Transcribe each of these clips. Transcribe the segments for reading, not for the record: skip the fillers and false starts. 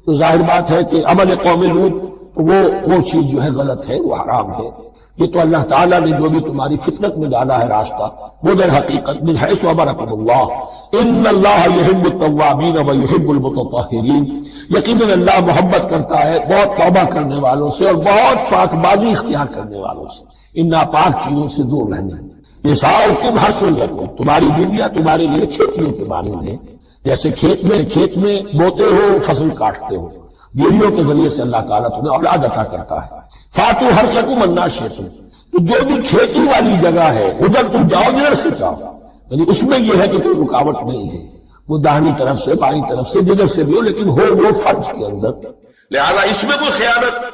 تو ظاہر بات ہے کہ عمل قوم لوط وہ چیز جو ہے غلط ہے، وہ حرام ہے۔ یہ تو اللہ تعالیٰ نے جو بھی تمہاری فطرت میں ڈالا ہے راستہ، وہ در حقیقت من حیث امرکم اللہ ان اللہ یحب التوابین و یحب المتطہرین، یقیناً اللہ محبت کرتا ہے بہت توبہ کرنے والوں سے اور بہت پاک بازی اختیار کرنے والوں سے، ان ناپاک چیزوں سے دور رہنے۔ نساؤکم حرث لکم، تمہاری بیویاں تمہارے لیے کھیتیوں کے مانند ہیں، جیسے کھیت میں بوتے ہو فصل کاٹتے ہو، بیویوں کے ذریعے سے اللہ تعالیٰ تمہیں اولاد عطا کرتا ہے۔ فاتو حرثکم انا شئتم، تو جو بھی کھیتی والی جگہ ہے ادھر تم جاؤ جدھر سے جاؤ، یعنی اس میں یہ ہے کہ کوئی رکاوٹ نہیں ہے، وہ داہنی طرف سے بائیں طرف سے جدھر سے بھی ہو، لیکن ہو وہ فرض کے اندر۔ لہذا اس میں کوئی خیانت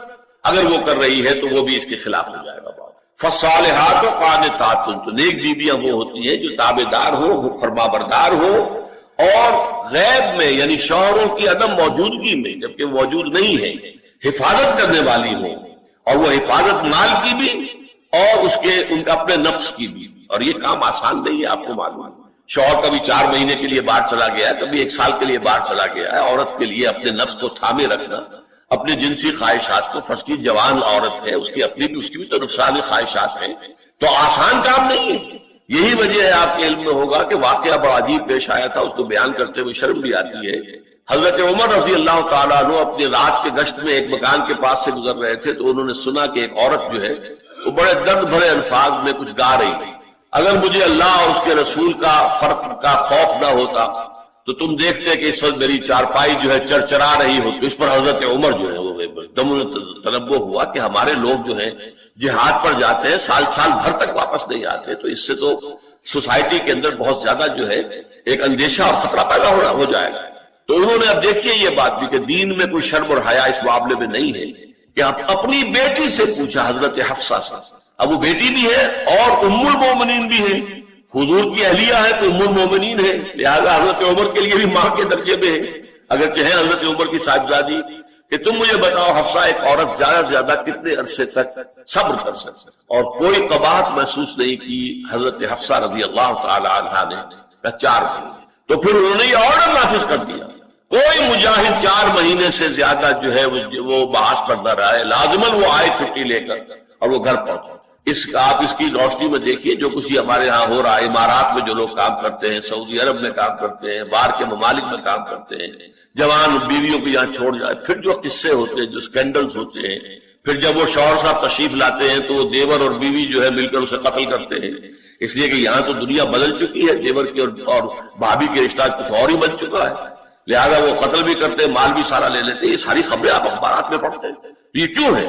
اگر وہ کر رہی ہے تو وہ بھی اس کے خلاف ہو جائے گا۔ فالصالحات قانتات، تو نیک بیویاں وہ ہوتی ہیں جو تابعدار ہو، فرما بردار ہو، اور غیب میں یعنی شوہروں کی عدم موجودگی میں جبکہ موجود نہیں ہے حفاظت کرنے والی ہو، اور وہ حفاظت مال کی بھی اور ان کا اپنے نفس کی بھی۔ اور یہ کام آسان نہیں ہے، آپ کو معلوم ہے۔ شوہر کبھی 4 مہینے کے لیے باہر چلا گیا ہے، کبھی 1 سال کے لیے باہر چلا گیا ہے۔ عورت کے لیے اپنے نفس کو تھامے رکھنا، اپنے جنسی خواہشات کو، فرض کی جوان عورت ہے، اس کی بھی تو نفسانی خواہشات ہیں، تو آسان کام نہیں ہے۔ یہی وجہ ہے، آپ کے علم میں ہوگا کہ واقعہ بڑا عجیب پیش آیا تھا، اس کو بیان کرتے ہوئے شرم بھی آتی ہے۔ حضرت عمر رضی اللہ تعالیٰ عنہ اپنی رات کے گشت میں ایک مکان کے پاس سے گزر رہے تھے، تو انہوں نے سنا کہ ایک عورت جو ہے وہ بڑے درد بھرے الفاظ میں کچھ گا رہی تھی۔ اگر مجھے اللہ اور اس کے رسول کا فرق کا خوف نہ ہوتا تو تم دیکھتے کہ اس وقت میری چارپائی جو ہے چرچرا رہی ہوتی۔ اس پر حضرت عمر جو ہے وہ دم تنبہ ہوا کہ ہمارے لوگ جو ہیں جہاد پر جاتے ہیں، سال بھر تک واپس نہیں آتے، تو اس سے تو سوسائٹی کے اندر بہت زیادہ جو ہے ایک اندیشہ اور خطرہ پیدا ہو جائے گا۔ تو انہوں نے اب دیکھیے یہ بات بھی کہ دین میں کوئی شرم اور حیا اس معاملے میں نہیں ہے، کہ اپنی بیٹی سے پوچھا، حضرت حفصہ سے۔ اب وہ بیٹی بھی ہے اور ام المومنین بھی ہے، حضور کی اہلیہ ہے تو ام المومنین ہے، لہذا حضرت عمر کے لیے بھی ماں کے درجے میں ہے، اگرچہ ہے حضرت عمر کی صاحبزادی، کہ تم مجھے بتاؤ حفصہ ایک عورت زیادہ سے زیادہ کتنے عرصے تک صبر کر سکتے؟ اور کوئی قباحت محسوس نہیں کی حضرت حفصہ رضی اللہ تعالی عنہا نے، 4 مہینے۔ تو پھر انہوں نے یہ آرڈر نافذ کر دیا، کوئی مجاہد 4 مہینے سے زیادہ جو ہے وہ بحث پر نہ رہے، لازماً وہ آئے چھٹی لے کر اور وہ گھر پہنچے۔ آپ اس کی روشنی میں دیکھیے جو کچھ ہمارے ہاں ہو رہا ہے، امارات میں جو لوگ کام کرتے ہیں، سعودی عرب میں کام کرتے ہیں، باہر کے ممالک میں کام کرتے ہیں، جوان بیویوں کو یہاں چھوڑ جائے، پھر جو قصے ہوتے ہیں، جو سکینڈلز ہوتے ہیں، پھر جب وہ شوہر صاحب تشریف لاتے ہیں تو وہ دیور اور بیوی جو ہے مل کر اسے قتل کرتے ہیں، اس لیے کہ یہاں تو دنیا بدل چکی ہے، دیور کی اور بھابھی کے رشتہ کچھ اور ہی بن چکا ہے، لہذا وہ قتل بھی کرتے ہیں، مال بھی سارا لے لیتے ہیں۔ یہ ساری خبریں آپ اخبارات میں پڑھتے ہیں۔ یہ کیوں ہے؟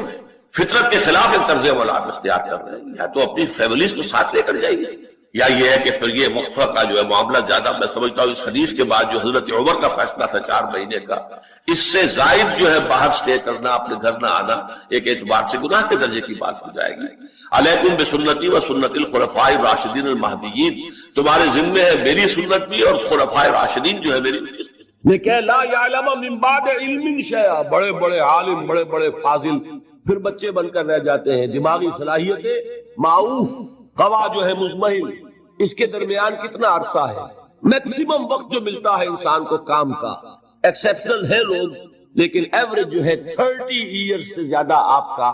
فطرت کے خلاف ایک طرز عمل آپ اختیار کر رہے ہیں، یا تو اپنی فیملیز کو ساتھ لے کر جائیے، یا یہ ہے کہ پھر یہ وقفہ کا جو ہے معاملہ زیادہ، میں سمجھتا ہوں اس حدیث کے بعد جو حضرت عمر کا فیصلہ تھا 4 مہینے کا، اس سے زائد جو ہے باہر سٹے کرنا، اپنے گھر نہ آنا، ایک اعتبار سے گناہ کے درجے کی بات ہو جائے گی۔ علیکم بسنتی و سنت الخلفاء الراشدین المہدیین، تمہارے ذمے ہے میری سنت بھی اور خلفاء راشدین جو ہے میری لیکن لا یعلم من بعد علم شیئا، بڑے بڑے عالم، بڑے بڑے فاضل پھر بچے بن کر رہ جاتے ہیں، دماغی صلاحیتیں معوف، گواہ جو ہے مزمحل، اس کے درمیان کتنا عرصہ ہے؟ میکسیمم وقت جو ملتا ہے انسان کو کام کا، ایکسیپشنل ہے لوگ، لیکن ایوریج جو ہے 30 ایئرز سے زیادہ آپ کا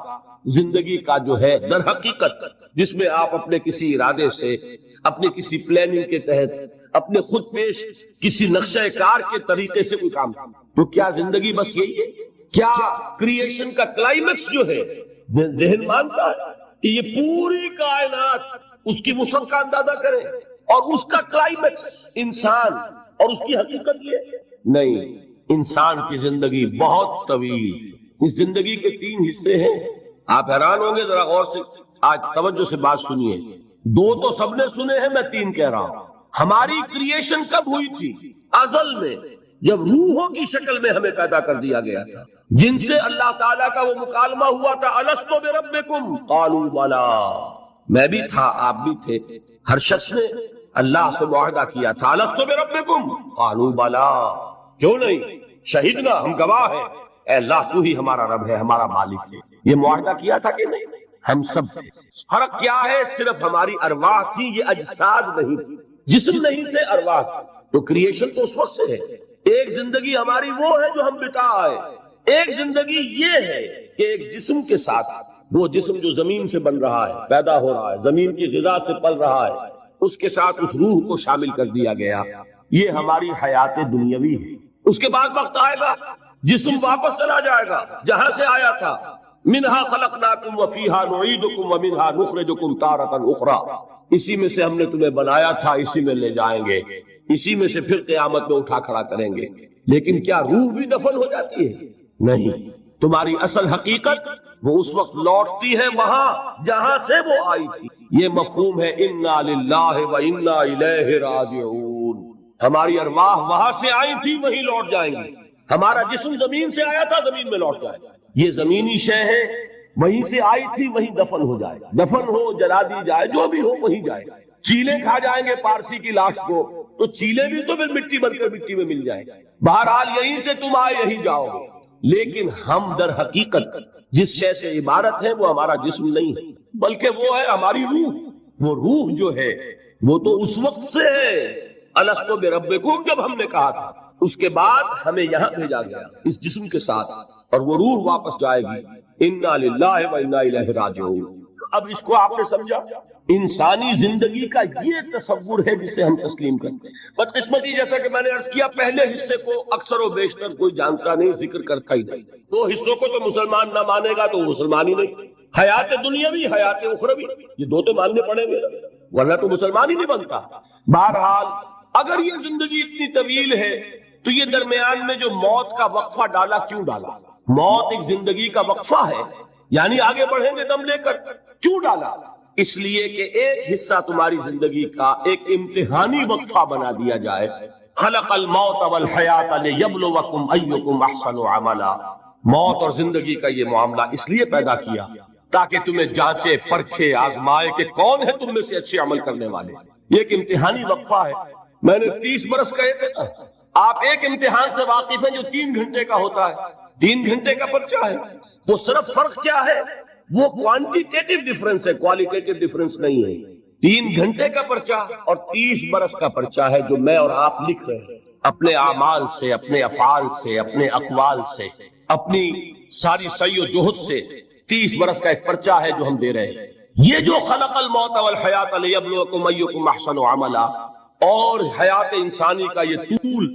زندگی کا جو ہے در حقیقت، جس میں آپ اپنے کسی ارادے سے، اپنے کسی پلاننگ کے تحت، اپنے خود پیش کسی نقشہ کار کے طریقے سے کوئی کام، تو کیا زندگی بس یہی ہے؟ کیا کریشن کا کلائمیکس جو ہے ذہن مانتا ہے کہ یہ پوری کائنات اس کی وسعت کا اندازہ کرے اور اس کا کلائمیکس انسان اور اس کی حقیقت یہ نہیں؟ انسان کی زندگی بہت طویل، اس زندگی کے 3 حصے ہیں۔ آپ حیران ہوں گے، ذرا غور سے آج توجہ سے بات سنیے، 2 تو سب نے سنے ہیں، میں 3 کہہ رہا ہوں۔ ہماری کریشن کب ہوئی تھی؟ ازل میں، جب روحوں کی شکل میں ہمیں پیدا کر دیا گیا تھا، جن سے اللہ تعالیٰ کا وہ مکالمہ ہوا تھا، الست بربکم قالوا بلی، میں بھی تھا، آپ بھی تھے، ہر شخص نے اللہ سے معاہدہ کیا تھا، الست بربکم قالوا بلی، کیوں نہیں، شہیدنا، ہم گواہ ہیں، اے اللہ تو ہی ہمارا رب ہے، ہمارا مالک ہے۔ یہ معاہدہ کیا تھا کہ نہیں؟ ہم سب تھے۔ فرق کیا ہے؟ صرف ہماری ارواح تھی، یہ اجساد نہیں تھی، جسم نہیں تھے، ارواح تھی۔ تو کریشن تو اس وقت سے ہے، ایک زندگی ہماری وہ ہے جو ہم بتا آئے، ایک زندگی یہ ہے کہ ایک جسم کے ساتھ، وہ جسم جو زمین سے بن رہا ہے، پیدا ہو رہا ہے، زمین کی غذا سے پل رہا ہے، اس کے ساتھ اس روح کو شامل کر دیا گیا. یہ ہماری حیات دنیاوی ہے. اس کے بعد وقت آئے گا، جسم واپس چلا جائے گا جہاں سے آیا تھا. منہا خلقناکم وفیہا نعیدکم ومنہا نخرجکم تارۃ اخری. اسی میں سے ہم نے تمہیں بنایا تھا، اسی میں لے جائیں گے، اسی میں سے پھر قیامت میں اٹھا کھڑا کریں گے. لیکن کیا روح بھی دفن ہو جاتی ہے؟ نہیں. تمہاری اصل حقیقت وہ اس وقت لوٹتی ہے وہاں جہاں سے وہ آئی تھی. یہ مفہوم ہے انا للہ و انا الیہ راجعون. ہماری ارواح وہاں سے آئی تھی، وہیں لوٹ جائیں گی. ہمارا جسم زمین سے آیا تھا، زمین میں لوٹ جائے گا. یہ زمینی شے ہے، وہیں سے آئی تھی وہیں دفن ہو جائے گا. دفن ہو، جلا دی جائے، جو بھی ہو وہیں جائے گا. چیلے کھا جائیں گے پارسی کی لاش کو تو چیلے بھی تو پھر مٹی بن کر مٹی میں مل جائے گا. بہرحال یہیں سے تم آئے یہیں جاؤ گے. لیکن ہم در حقیقت جس شے سے عبارت ہے وہ ہمارا جسم نہیں ہے، بلکہ وہ ہے ہماری روح. وہ روح جو ہے وہ تو اس وقت سے ہے الستو بربکم جب ہم نے کہا تھا. اس کے بعد ہمیں یہاں بھیجا گیا اس جسم کے ساتھ، اور وہ روح واپس جائے گی. انا للہ و انا الیہ راجعون. اب اس کو آپ نے سمجھا؟ انسانی زندگی کا یہ تصور ہے جسے ہم تسلیم کرتے ہیں. بدقسمتی جیسا کہ میں نے عرض کیا، پہلے حصے کو اکثر و بیشتر کوئی جانتا نہیں، ذکر کرتا ہی نہیں. دو حصوں کو تو مسلمان نہ مانے گا تو وہ مسلمان ہی نہیں. حیات دنیاوی، حیات اخروی، یہ دو تو ماننے پڑیں گے ورنہ تو مسلمان ہی نہیں بنتا. بہرحال اگر یہ زندگی اتنی طویل ہے تو یہ درمیان میں جو موت کا وقفہ ڈالا کیوں ڈالا؟ موت ایک زندگی کا وقفہ ہے، یعنی آگے بڑھیں گے دم لے کر. کیوں ڈالا؟ اس لیے کہ ایک حصہ تمہاری زندگی کا ایک امتحانی وقفہ بنا دیا جائے. خلق الموت والحیات لیبلوکم ایکم احسن عملا. موت اور زندگی کا یہ معاملہ اس لیے پیدا کیا تاکہ تمہیں جانچے، پرکھے، آزمائے کہ کون ہے تم میں سے اچھے عمل کرنے والے. یہ ایک امتحانی وقفہ ہے. میں نے 30 برس کہے تھے نا. آپ ایک امتحان سے واقف ہیں جو 3 گھنٹے کا ہوتا ہے. 3 گھنٹے کا پرچہ ہے. وہ صرف فرق کیا ہے؟ وہ کوانٹیٹیو ڈیفرنس ہے، کوالیٹیٹیو ڈیفرنس نہیں ہے. 3 گھنٹے کا پرچہ اور 30 برس کا پرچہ ہے جو میں اور آپ لکھ رہے ہیں اپنے اعمال سے، اپنے افعال سے، اپنے اقوال سے، اپنی ساری سعی و جہد سے. 30 برس کا ایک پرچہ ہے جو ہم دے رہے ہیں. یہ جو خلق الموت والحیات لیبلوکم ایکم احسن عملا اور حیات انسانی کا یہ طول،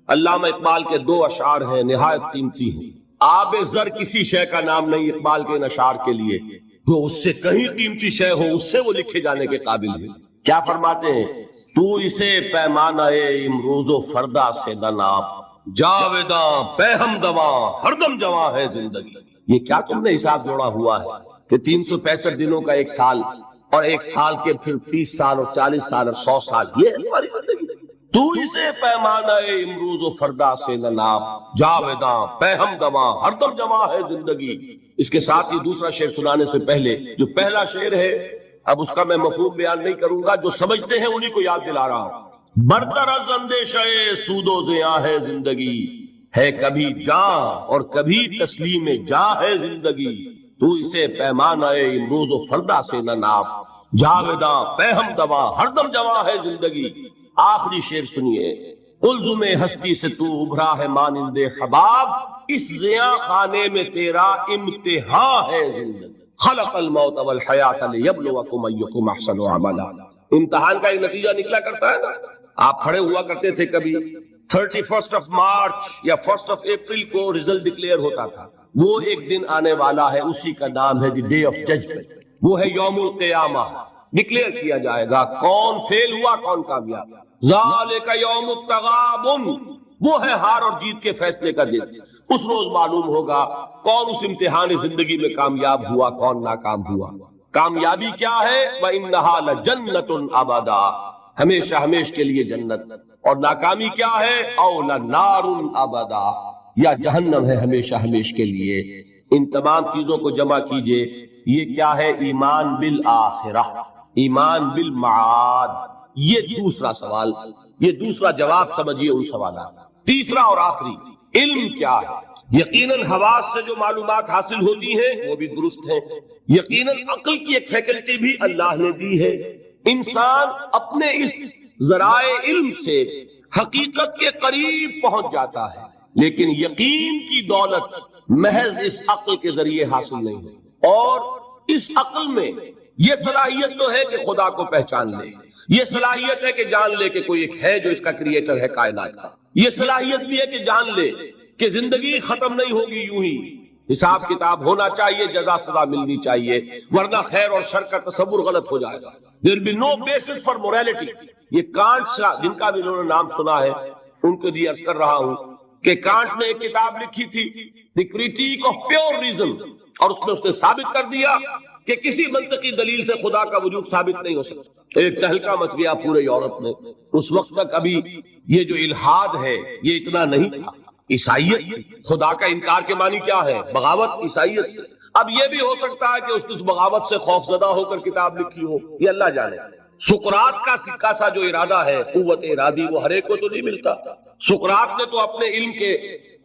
علامہ اقبال کے 2 اشعار ہیں نہایت قیمتی ہیں. آب زر کسی شے کا نام نہیں اقبال کے ان اشعار کے لیے، جو اس سے کہیں قیمتی شے ہو اس سے وہ لکھے جانے کے قابل ہے. کیا فرماتے ہیں؟ تو اسے پیمانہ امروز و فردا سے نہ ناپ، جاویداں پہ ہم دواں ہر دم جواں ہے زندگی. یہ کیا تم نے حساب جوڑا ہوا ہے کہ 365 دنوں کا ایک سال، اور ایک سال کے پھر 30 سال اور 40 سال اور 100 سال، یہ ہے تمہاری زندگی. تو اسے پیمانہ امروز و فردا سے نہ ناپ، جاویداں پہ ہم دواں ہر دم جواں ہے زندگی. اس کے ساتھ یہ دوسرا شعر سنانے سے پہلے جو پہلا شعر ہے، اب اس کا میں مفہوم بیان نہیں کروں گا، جو سمجھتے ہیں انہی کو یاد دلا رہا ہوں. برتر از اندیشہ سود و زیاں ہے زندگی، ہے کبھی جاں اور کبھی تسلیم جاں ہے زندگی. تو اسے پیمانہ امروز و فردا سے نہ ناپ، جاویداں پہ ہم دواں ہر دم جواں ہے زندگی. آخری شعر سنیے. الزم ہستی سے تو ابھرا ہے مانند حباب، اس زیاں خانے میں تیرا امتحان ہے زندگی. خلق الموت والحیات لیبلوکم ایکم احسن عملا. امتحان کا ایک نتیجہ نکلا کرتا ہے نا. آپ کھڑے ہوا کرتے تھے کبھی 31 مارچ یا 1 اپریل کو رزلٹ ڈکلیئر ہوتا تھا. وہ ایک دن آنے والا ہے، اسی کا نام ہے دی ڈے آف ججمنٹ. وہ ہے یوم القیامہ. ڈکلیئر کیا جائے گا کون فیل ہوا کون کامیاب. ذالک یوم التغابن، وہ ہے ہار اور جیت کے فیصلے کا دن. اس روز معلوم ہوگا کون اس امتحان زندگی میں کامیاب ہوا کون ناکام ہوا. کامیابی کیا ہے؟ وَإِنَّهَا لَجَنَّةٌ أَبَدًا، ہمیشہ ہمیش کے لیے جنت. اور ناکامی کیا ہے؟ أَوْ لَنَارٌ أَبَدًا، یا جہنم ہے ہمیشہ ہمیش کے لیے. ان تمام چیزوں کو جمع کیجئے. یہ کیا ہے؟ ایمان بالآخرہ، ایمان بالمعاد. یہ دوسرا سوال، یہ دوسرا جواب سمجھیے ان سوالات. تیسرا اور آخری، علم کیا ہے؟ یقیناً حواس سے جو معلومات حاصل ہوتی ہیں وہ بھی درست ہیں. یقیناً عقل کی ایک فیکلٹی بھی اللہ نے دی ہے. انسان اپنے اس ذرائع علم سے حقیقت کے قریب پہنچ جاتا ہے، لیکن یقین کی دولت محض اس عقل کے ذریعے حاصل نہیں ہے۔ اور اس عقل میں یہ صلاحیت تو ہے کہ خدا کو پہچان لے، یہ صلاحیت ہے کہ جان لے کہ کوئی ایک ہے جو اس کا کریٹر ہے کائنات کا، یہ صلاحیت بھی ہے کہ جان لے کہ زندگی ختم نہیں ہوگی یوں ہی، حساب کتاب ہونا چاہیے، جزا سزا ملنی چاہیے، ورنہ خیر اور شر کا تصور غلط ہو جائے گا۔ There will be no basis for morality۔ یہ کانٹ جن کا بھی انہوں نے نام سنا ہے ان کو بھی عرض کر رہا ہوں کہ کانٹ نے ایک کتاب لکھی تھی دی کریٹیک آف پیور ریزن، اور اس میں اس نے ثابت کر دیا کہ کسی منطقی دلیل سے خدا کا وجود ثابت نہیں ہو سکتا۔ ایک تہلکہ مچ گیا پورے یورپ میں، اس وقت تک ابھی یہ جو الحاد ہے یہ اتنا نہیں تھا۔ عیسائیت، خدا کا انکار کے معنی کیا ہے؟ بغاوت عیسائیت سے۔ اب یہ بھی ہو سکتا ہے کہ اس نے اس بغاوت سے خوف زدہ ہو کر کتاب لکھی ہو، یہ اللہ جانے۔ سقراط کا سکہ سا جو ارادہ ہے، قوت ارادی، وہ ہر ایک کو تو نہیں ملتا۔ سقراط نے تو اپنے علم کے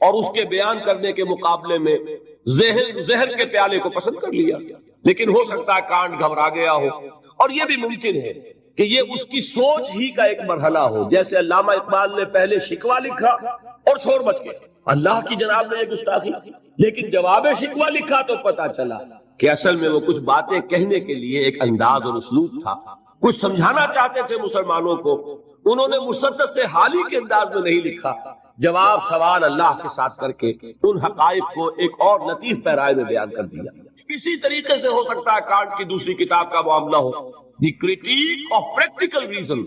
اور اس کے بیان کرنے کے مقابلے میں زہر کے پیالے کو پسند کر لیا، لیکن ہو سکتا ہے کانٹ گھبرا گیا ہو، اور یہ بھی ممکن ہے کہ یہ اس کی سوچ ہی کا ایک مرحلہ ہو، جیسے علامہ اقبال نے پہلے شکوہ لکھا اور شور مچ گیا، اللہ کی جناب نے یہ گستاخی، لیکن جواب شکوہ لکھا تو پتا چلا کہ اصل میں وہ کچھ باتیں کہنے کے لیے ایک انداز اور اسلوب تھا، کچھ سمجھانا چاہتے تھے مسلمانوں کو، انہوں نے مسدد سے حالی کے انداز میں نہیں لکھا، جواب سوال اللہ کے ساتھ کر کے ان حقائق کو ایک اور لطیف پیرائے میں بیان کر دیا۔ اسی طریقے سے ہو سکتا ہے کانٹ کی دوسری کتاب کا معاملہ ہو، دی کریٹیک آف پریکٹیکل ریزن،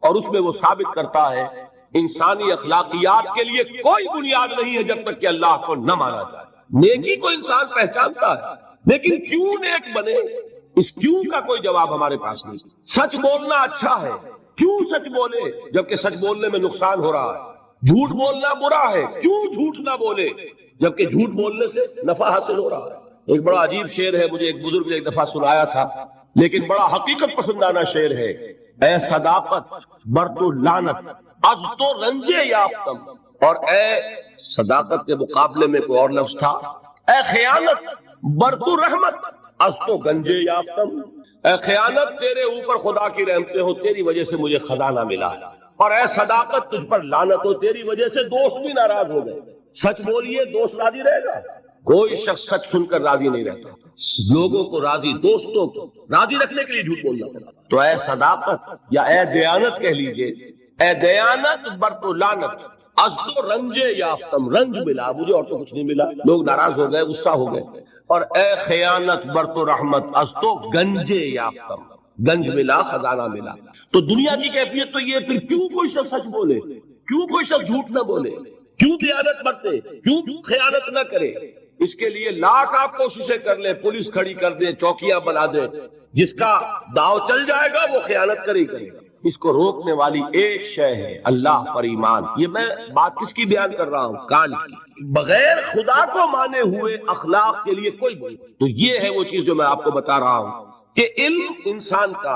اور اس میں وہ ثابت کرتا ہے انسانی اخلاقیات کے لیے کوئی بنیاد نہیں ہے جب تک کہ اللہ کو نہ مانا جائے۔ نیکی کو انسان پہچانتا ہے، لیکن کیوں نیک بنے، اس کیوں کا کوئی جواب ہمارے پاس نہیں۔ سچ بولنا اچھا ہے، کیوں سچ بولے جبکہ سچ بولنے میں نقصان ہو رہا ہے؟ جھوٹ بولنا برا ہے، کیوں جھوٹ نہ بولے جبکہ جھوٹ بولنے سے نفع حاصل ہو رہا ہے؟ ایک بڑا عجیب شعر ہے، مجھے ایک بزرگ نے ایک دفعہ سنایا تھا، لیکن بڑا حقیقت پسندانہ شعر ہے۔ اے صداقت بر تو لعنت از تو رنجے یافتم، اور اے صداقت کے مقابلے میں کوئی اور لفظ تھا، اے خیانت بر تو رحمت از تو گنجے یافتم، اے خیانت تیرے اوپر خدا کی رحمتیں ہو، تیری وجہ سے مجھے خزانہ ملا، اور اے صداقت تجھ پر لعنت ہو، تیری وجہ سے دوست بھی ناراض ہو گئے۔ سچ بولیے، دوست راضی رہے گا؟ کوئی شخص سچ سن کر راضی نہیں رہتا، لوگوں کو راضی، دوستوں کو راضی رکھنے کے لیے جھوٹ بولنا پڑا۔ تو اے صداقت یا اے دیانت کہہ لیجئے، اے دیانت بر تو لعنت از تو رنجے یافتم، رنج ملا مجھے اور تو کچھ نہیں ملا، لوگ ناراض ہو گئے، غصہ ہو گئے، اور اے خیانت بر تو رحمت از تو گنجے یافتم، گنج ملا، خزانہ ملا۔ تو دنیا کی کیفیت تو یہ، پھر کیوں کوئی شخص سچ بولے، کیوں کوئی شخص جھوٹ نہ بولے، کیوں دیانت برتے، کیوں خیانت نہ کرے؟ اس کے لیے لاکھ آپ کوششیں کر لیں، پولیس کھڑی کر دیں، چوکیاں بنا دیں، جس کا داؤ چل جائے گا وہ خیانت کرے گا۔ اس کو روکنے والی ایک شے ہے اللہ پر ایمان۔ یہ میں بات کس کی بیان کر رہا ہوں؟ کانٹ کی۔ بغیر خدا کو مانے ہوئے اخلاق کے لیے کوئی بول، تو یہ ہے وہ چیز جو میں آپ کو بتا رہا ہوں کہ علم انسان کا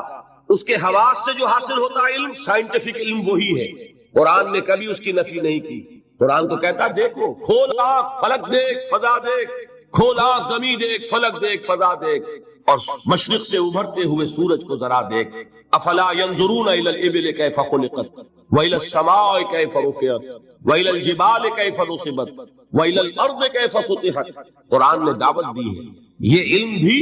اس کے حواس سے جو حاصل ہوتا ہے علم، سائنٹیفک علم وہی ہے۔ قرآن نے کبھی اس کی نفی نہیں کی، قرآن تو کہتا دیکھو، کھول آنکھ فلک دیکھ فضا دیکھ، کھول آنکھ زمین دیکھ فلک دیکھ فضا دیکھ، اور مشرق سے ابھرتے ہوئے سورج کو ذرا دیکھ۔ افلا ينظرون الى الابل كيف خلقت والى السماء كيف رفعت والى الجبال كيف نصبت والى الارض كيف سطحت۔ قرآن نے دعوت دی ہے، یہ علم بھی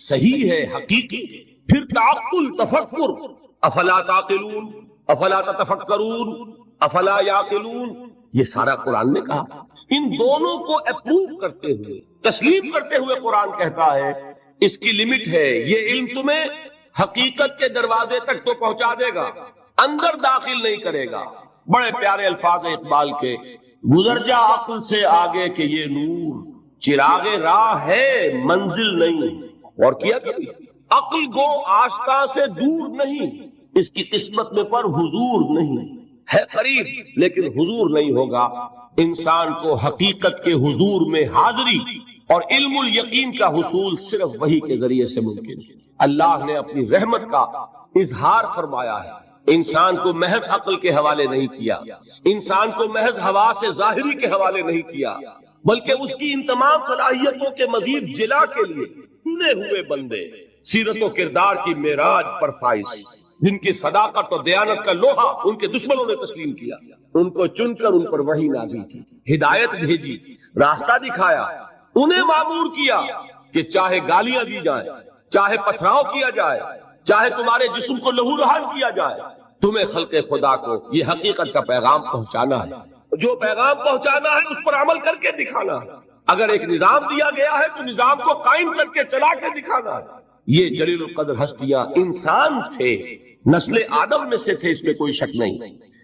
صحیح ہے، حقیقی ہے۔ پھر تعقل، تفکر، افلا تعقلون، افلا تتفکرون، افلا یعقلون، یہ سارا قرآن نے کہا۔ ان دونوں کو اپروو کرتے ہوئے، تسلیم کرتے ہوئے قرآن کہتا ہے اس کی لمٹ ہے، یہ علم تمہیں حقیقت کے دروازے تک تو پہنچا دے گا، اندر داخل نہیں کرے گا۔ بڑے پیارے الفاظ اقبال کے، گزر جا عقل سے آگے کہ یہ نور چراغ راہ ہے منزل نہیں۔ اور کیا کبھی عقل گو آشنا سے دور نہیں، اس کی قسمت میں پر حضور نہیں ہے، قریب لیکن حضور نہیں ہوگا۔ انسان کو حقیقت کے حضور میں حاضری اور علم الیقین کا حصول صرف وحی کے ذریعے سے ممکن ہے۔ اللہ نے اپنی رحمت کا اظہار فرمایا ہے، انسان کو محض عقل کے حوالے نہیں کیا، انسان کو محض حواس ظاہری کے حوالے نہیں کیا، بلکہ اس کی ان تمام صلاحیتوں کے مزید جلا کے لیے چنے ہوئے بندے، سیرت و کردار کی معراج پر فائز، جن کی صداقت اور دیانت کا لوہا ان کے دشمنوں نے تسلیم کیا، ان کو چن کر ان پر وحی نازل کی، ہدایت بھیجی، راستہ دکھایا، انہیں مامور کیا کہ چاہے گالیاں دی جائیں، چاہے پتھراؤ کیا جائے، چاہے تمہارے جسم کو لہو لہان کیا جائے، تمہیں خلق خدا کو یہ حقیقت کا پیغام پہنچانا ہے، جو پیغام پہنچانا ہے اس پر عمل کر کے دکھانا ہے، اگر ایک نظام دیا گیا ہے تو نظام کو قائم کر کے چلا کے دکھانا ہے۔ یہ جلیل القدر ہستیاں انسان تھے، نسل آدم میں سے تھے، اس میں کوئی شک نہیں،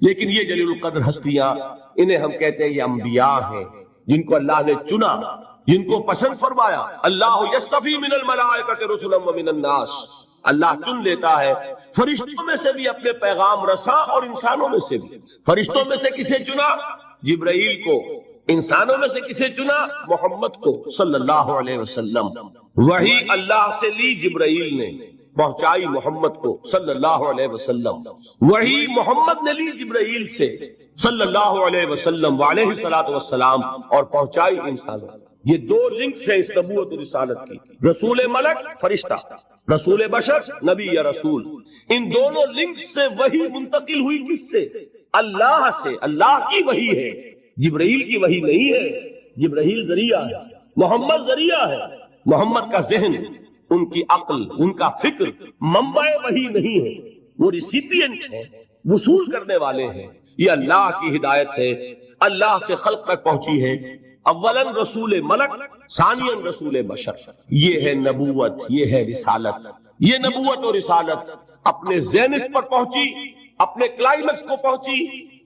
لیکن یہ جلیل القدر ہستیاں، انہیں ہم کہتے ہیں یہ انبیاء ہیں جن کو اللہ نے چنا، جن کو پسند فرمایا۔ اللہ یصطفی من الملائکۃ رسلا ومن الناس، اللہ چن لیتا ہے فرشتوں میں سے بھی اپنے پیغام رساں اور انسانوں میں سے بھی۔ فرشتوں میں سے کسے چنا؟ جبرائیل کو۔ انسانوں میں سے کسے چنا؟ محمد کو صلی اللہ علیہ وسلم۔ وہی اللہ سے لی جبرائیل نے، پہنچائی محمد کو صلی اللہ علیہ وسلم، وہی محمد نے لی جبرائیل سے صلی اللہ علیہ وسلم وعلیہ الصلوۃ والسلام، اور پہنچائی انسانوں۔ یہ دو لنکس ہیں اس نبوت و رسالت کی، رسول ملک فرشتہ، رسول بشر نبی یا رسول۔ ان دونوں لنکس سے وحی منتقل ہوئی، کس سے؟ اللہ سے۔ اللہ کی وحی ہے، جبرائیل کی وحی نہیں ہے۔ جبرائیل ذریعہ ہے، محمد ذریعہ ہے۔ محمد کا ذہن، ان کی عقل، ان کا فکر منبع وحی نہیں ہے، وہ ریسیپینٹ ہیں، وصول کرنے والے ہیں۔ یہ اللہ کی ہدایت ہے، اللہ سے خلق تک پہنچی ہے۔ اولاً رسول ملک، ثانیاً رسول بشر۔ یہ ہے نبوت، یہ ہے رسالت۔ یہ نبوت اور رسالت اپنے زینت پر پہنچی، اپنے کلائمیکس کو پہنچی،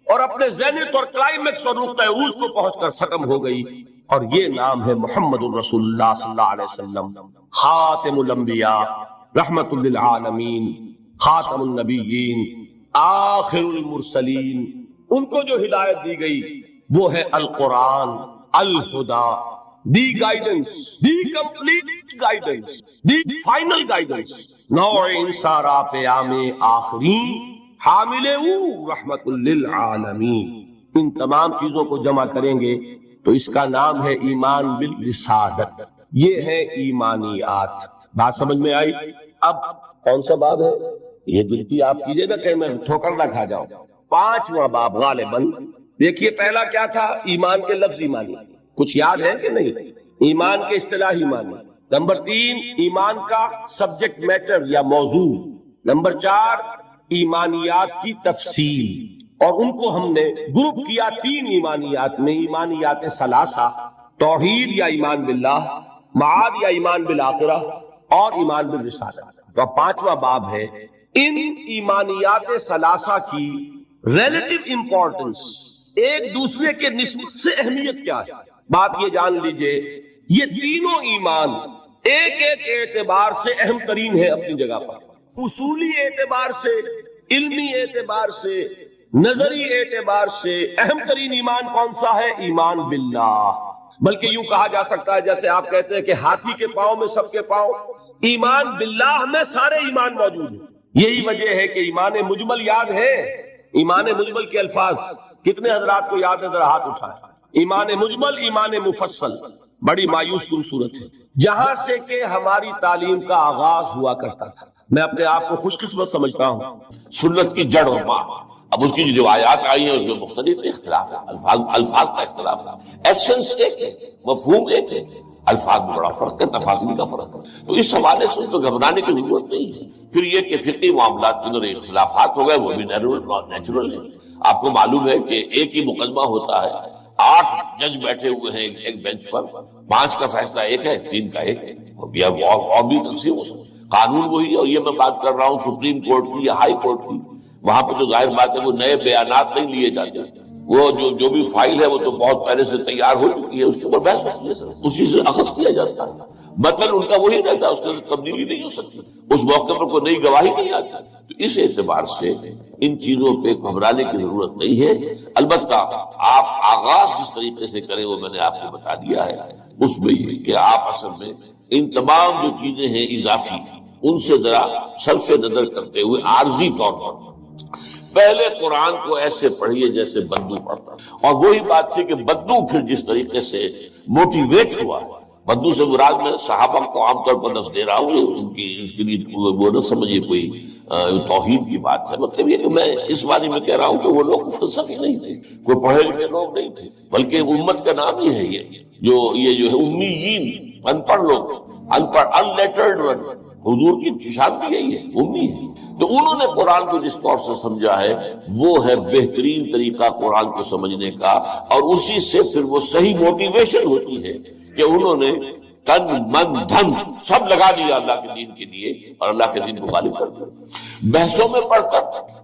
اور اپنے زینت اور کلائمیکس اور نقطہ عروج کو پہنچ کر ختم ہو گئی، اور یہ نام ہے محمد الرسول اللہ صلی اللہ علیہ وسلم، خاتم الانبیاء، رحمت للعالمین، خاتم النبیین، آخر المرسلین۔ ان کو جو ہدایت دی گئی وہ ہے القرآن، الہدا، the guidance, the complete guidance, the final guidance, نوع انصارا پیام آخری، حامل رحمت للعالمین۔ ان تمام چیزوں کو جمع کریں گے تو اس کا نام ہے ایمان بالرسالت۔ یہ ہے ایمانیات۔ بات سمجھ میں آئی؟ اب کون سا باب ہے یہ؟ دلتی آپ کیجئے گا کہ میں ٹھوکر نہ کھا جاؤں۔ 5واں باب غالباً۔ دیکھیے پہلا کیا تھا؟ ایمان کے لفظ ایمانی، کچھ یاد ہے کہ نہیں؟ ایمان کے اصطلاح ایمانی۔ نمبر 3 ایمان کا سبجیکٹ میٹر یا موضوع۔ نمبر 4 ایمانیات کی تفصیل، اور ان کو ہم نے گروپ کیا 3 ایمانیات میں، ایمانیات ثلاثہ، توحید یا ایمان باللہ، معاد یا ایمان بالآخرہ، اور ایمان بالرسالت۔ تو 5واں باب ہے ان ایمانیات ثلاثہ کی ریلیٹو امپورٹنس، ایک دوسرے کے نسبت سے اہمیت کیا ہے۔ بات یہ جان لیجئے یہ تینوں ایمان ایک ایک اعتبار سے اہم ترین ہے اپنی جگہ پر، اصولی اعتبار سے، علمی اعتبار سے، نظری اعتبار سے اہم ترین ایمان کون سا ہے؟ ایمان باللہ۔ بلکہ یوں کہا جا سکتا ہے جیسے آپ کہتے ہیں کہ ہاتھی کے پاؤں میں سب کے پاؤں، ایمان باللہ میں سارے ایمان موجود ہیں۔ یہی وجہ ہے کہ ایمان مجمل یاد ہے؟ ایمان مجمل کے الفاظ کتنے حضرات کو یاد ہے؟ ذرا ہاتھ اٹھائیں۔ ایمان مجمل، ایمان مفصل، بڑی مایوس کن صورت ہے، جہاں سے کہ ہماری تعلیم کا آغاز ہوا کرتا تھا۔ میں اپنے آپ کو خوش قسمت سمجھتا ہوں۔ سنت کی جڑ اور ماں، اب اس کی جو روایات آئی ہیں اس میں مختلف اختلاف ہے، الفاظ کا اختلاف ہے، ایسنس ایک ہے، مفہوم ایک ہے، الفاظ میں بڑا فرق ہے، تفاصیل کا فرق ہے۔ تو اس حوالے سے تو گھبرانے کی ضرورت نہیں ہے۔ پھر یہ کہ فقہی معاملات کے اندر اختلافات ہو گئے، وہ بھی نیچرل ہے۔ آپ کو معلوم ہے کہ ایک ہی مقدمہ ہوتا ہے، 8 جج بیٹھے ہوئے ہیں ایک بینچ پر، 5 کا فیصلہ ایک ہے، 3 کا ایک ہے، اور بھی تقسیم ہو سکتی۔ قانون وہی ہے، اور یہ میں بات کر رہا ہوں سپریم کورٹ کی یا ہائی کورٹ کی، وہاں پہ تو ظاہر بات ہے وہ نئے بیانات نہیں لیے جاتے، وہ جو بھی فائل ہے وہ تو بہت پہلے سے تیار ہو چکی ہے، اس کے اوپر بحث ہوتی ہے، اسی سے اخذ کیا جاتا ہے۔ مطلب ان کا وہی رہتا ہے، اس کے اندر تبدیلی نہیں ہو سکتی، اس موقع پر کوئی نئی گواہی نہیں آتی۔ تو اس اعتبار سے ان چیزوں پہ گھبرانے کی ضرورت نہیں ہے۔ البتہ آپ آغاز جس طریقے سے کریں وہ میں نے آپ کو بتا دیا ہے، اس میں یہ کہ آپ اصل میں ان تمام جو چیزیں ہیں اضافی، ان سے ذرا صرف نظر کرتے ہوئے عارضی طور پر پہلے قرآن کو ایسے پڑھیے جیسے بدو پڑھتا، اور وہی بات تھی کہ بدو پھر جس طریقے سے موٹیویٹ ہوا، بدو سے مراد میں صحابہ کو عام طور پر لفظ دے رہا ہوں، ان کی اس کے لیے وہ نہ سمجھیے کوئی توحید کی بات ہے. مطلب یہ کہ میں اس بارے میں کہہ رہا ہوں کہ وہ لوگ فلسفی نہیں تھے، کوئی پڑھے لکھے لوگ نہیں تھے، بلکہ امت کا نام ہی ہے یہ جو ہے امیین، ان پڑھ لوگ، ان پڑھ، ان لیٹرڈ ون. حضور کی شان بھی یہی ہے، امی ہے. تو انہوں نے قرآن کو جس طور سے سمجھا ہے وہ ہے بہترین طریقہ قرآن کو سمجھنے کا، اور اسی سے پھر وہ صحیح موٹیویشن ہوتی ہے کہ انہوں نے تن من دھن سب لگا دیا اللہ کے دین کے لیے، اور اللہ کے دین کو غالب کر دیا. بحثوں میں پڑھ کر،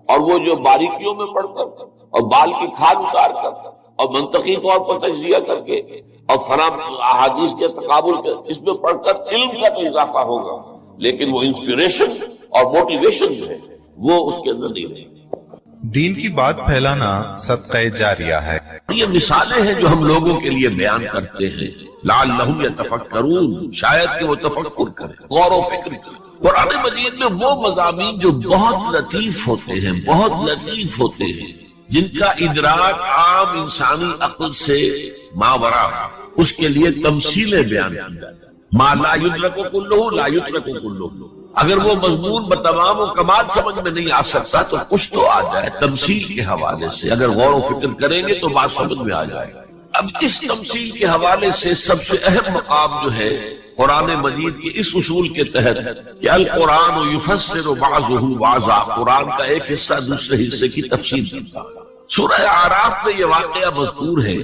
اور وہ جو باریکیوں میں پڑھ کر، اور بال کی کھال اتار کر، اور منطقی طور پر تجزیہ کر کے، اور فراہم احادیث کے تقابل کے، اس میں پڑھ کر علم کا تو اضافہ ہوگا، لیکن وہ انسپریشن اور موٹیویشن جو ہے وہ اس کے اندر نہیں رہے. دین کی بات پھیلانا صدقہ جاریہ ہے. یہ مثالیں ہیں جو ہم لوگوں کے لیے بیان کرتے ہیں، لعلہم یتفکرون، شاید کہ وہ تفکر کریں، غور و فکر کریں. قرآن مجید میں وہ مضامین جو بہت لطیف ہوتے ہیں، بہت لطیف ہوتے ہیں، جن کا ادراک عام انسانی عقل سے ماورا، اس کے لیے تمثیلیں بیان کی جاتی ہیں. ما لا یدرک کلہ لا یدرک کلہ. اگر وہ مضمون بتمام و کمال سمجھ میں نہیں آ سکتا تو کچھ تو آ جائے تمثیل کے حوالے سے. اگر غور و فکر کریں گے تو بات سمجھ میں آ جائے. اب اس تمثیل کے حوالے سے سب سے اہم مقام جو ہے قرآن مجید کے اس اصول کے تحت کہ القرآن یفسر بعضہ بعضا، قرآن کا ایک حصہ دوسرے حصے کی تفسیر کرتا ہے. سورہ اعراف میں یہ واقعہ مذکور ہے